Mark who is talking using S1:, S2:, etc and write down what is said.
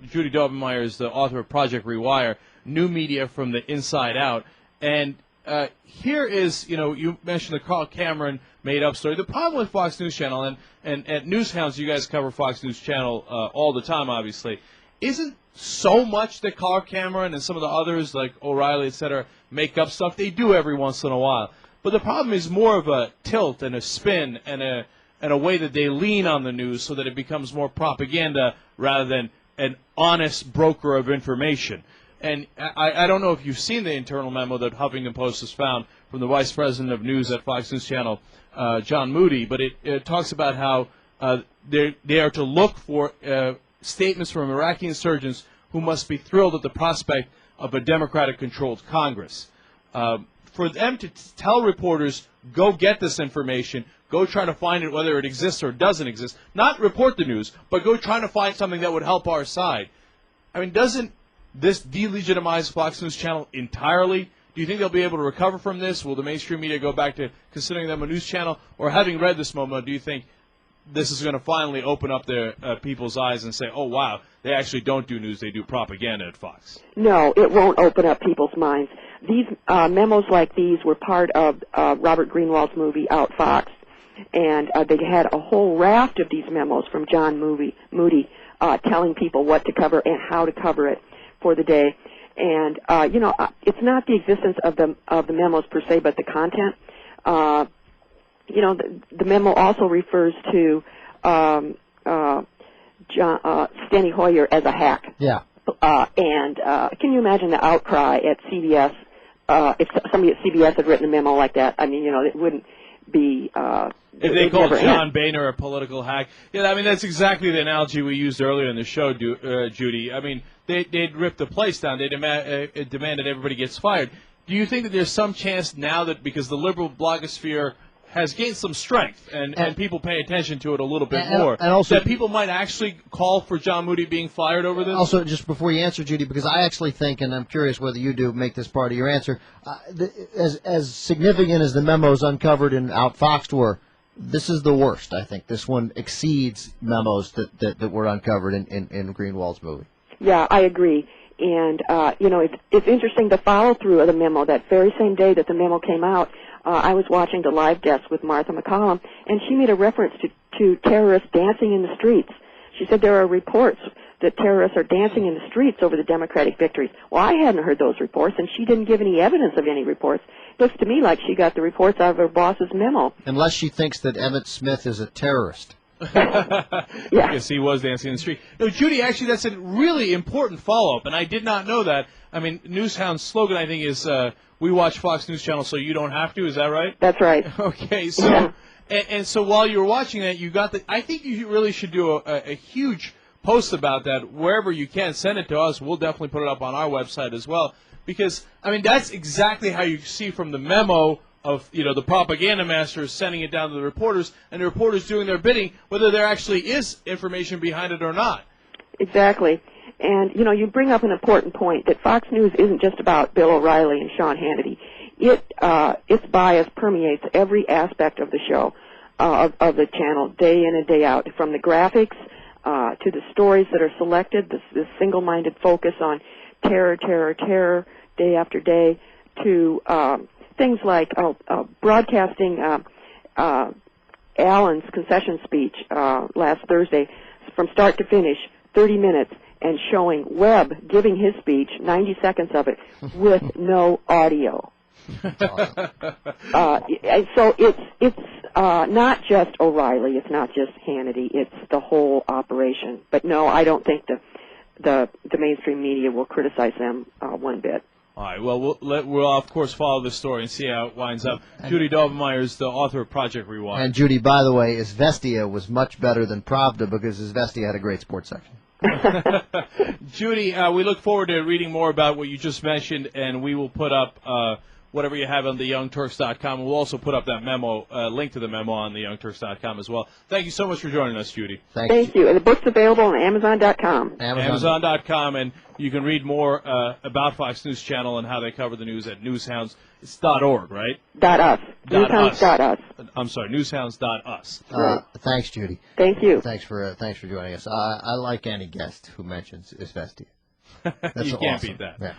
S1: Judy Dobenmeyer is the author of Project Rewire, New Media from the Inside Out. And here is, you mentioned the Carl Cameron made-up story. The problem with Fox News Channel, and at Newshounds, you guys cover Fox News Channel all the time, obviously, isn't so much that Carl Cameron and some of the others, like O'Reilly, et cetera, make up stuff. They do every once in a while. But the problem is more of a tilt and a spin and a way that they lean on the news so that it becomes more propaganda rather than an honest broker of information. And I don't know if you've seen the internal memo that Huffington Post has found from the Vice President of News at Fox News Channel, John Moody, but it talks about how they are to look for statements from Iraqi insurgents who must be thrilled at the prospect of a Democratic-controlled Congress. For them to tell reporters, go get this information, go try to find it whether it exists or doesn't exist, not report the news, but go try to find something that would help our side. I mean, doesn't this delegitimize Fox News Channel entirely? Do you think they'll be able to recover from this? Will the mainstream media go back to considering them a news channel? Or having read this memo, do you think this is going to finally open up their people's eyes and say, oh, wow, they actually don't do news, they do propaganda at Fox?
S2: No, it won't open up people's minds. These memos like these were part of Robert Greenwald's movie Out Fox, and they had a whole raft of these memos from John Moody telling people what to cover and how to cover it for the day. And, it's not the existence of the memos per se, but the content. The memo also refers to Steny Hoyer as a hack.
S3: Yeah.
S2: And can you imagine the outcry at CBS if somebody at CBS had written a memo like that? I mean, it wouldn't be...
S1: if they called John Boehner a political hack. Yeah, I mean, that's exactly the analogy we used earlier in the show, Judy. I mean, they'd ripped the place down. They demanded everybody gets fired. Do you think that there's some chance now that because the liberal blogosphere has gained some strength and people pay attention to it a little bit more,
S3: and also,
S1: that people might actually call for John Moody being fired over this?
S3: Also, just before you answer, Judy, because I actually think, and I'm curious whether you do make this part of your answer, as significant as the memos uncovered in Out Foxed were, this is the worst, I think. This one exceeds memos that were uncovered in Greenwald's movie.
S2: Yeah, I agree. And, it's interesting the follow-through of the memo. That very same day that the memo came out, I was watching the live desk with Martha McCollum, and she made a reference to terrorists dancing in the streets. She said there are reports that terrorists are dancing in the streets over the Democratic victories. Well, I hadn't heard those reports, and she didn't give any evidence of any reports. It looks to me like she got the reports out of her boss's memo.
S3: Unless she thinks that Emmett Smith is a terrorist.
S2: Yeah.
S1: Yes, he was dancing in the street. No, Judy, actually, that's a really important follow-up, and I did not know that. I mean, Newshound's slogan, I think, is we watch Fox News Channel so you don't have to. Is that right?
S2: That's right.
S1: Okay, so and so while you were watching that, you got the. I think you really should do a huge post about that wherever you can. Send it to us. We'll definitely put it up on our website as well, because I mean that's exactly how you see from the memo of the propaganda masters sending it down to the reporters, and the reporters doing their bidding, whether there actually is information behind it or not.
S2: Exactly. And, you bring up an important point, that Fox News isn't just about Bill O'Reilly and Sean Hannity. Its bias permeates every aspect of the show, of the channel, day in and day out, from the graphics to the stories that are selected, this single-minded focus on terror, terror, terror, day after day, to things like broadcasting Allen's concession speech last Thursday from start to finish, 30 minutes, and showing Webb giving his speech, 90 seconds of it, with no audio. So it's not just O'Reilly, it's not just Hannity, it's the whole operation. But no, I don't think the mainstream media will criticize them one bit.
S1: All right. Well, we'll of course follow this story and see how it winds up. Judy Dobenmeyer is the author of Project Rewind.
S3: And Judy, by the way, Izvestia was much better than Pravda because Izvestia had a great sports section.
S1: Judy, we look forward to reading more about what you just mentioned, and we will put up whatever you have on theyoungturks.com. We'll also put up that memo, link to the memo on theyoungturks.com as well. Thank you so much for joining us, Judy.
S2: Thank you. And the book's available on Amazon.com.
S1: Amazon.com, and you can read more about Fox News Channel and how they cover the news at newshounds. It's .org, right?
S2: .us. Newshounds.us.
S1: I'm sorry, newshounds.us.
S2: Right.
S3: Thanks, Judy.
S2: Thank you.
S3: Thanks for joining us. I like any guest who mentions Isvestia. That's
S1: You can't
S3: awesome.
S1: beat that.
S3: Yeah.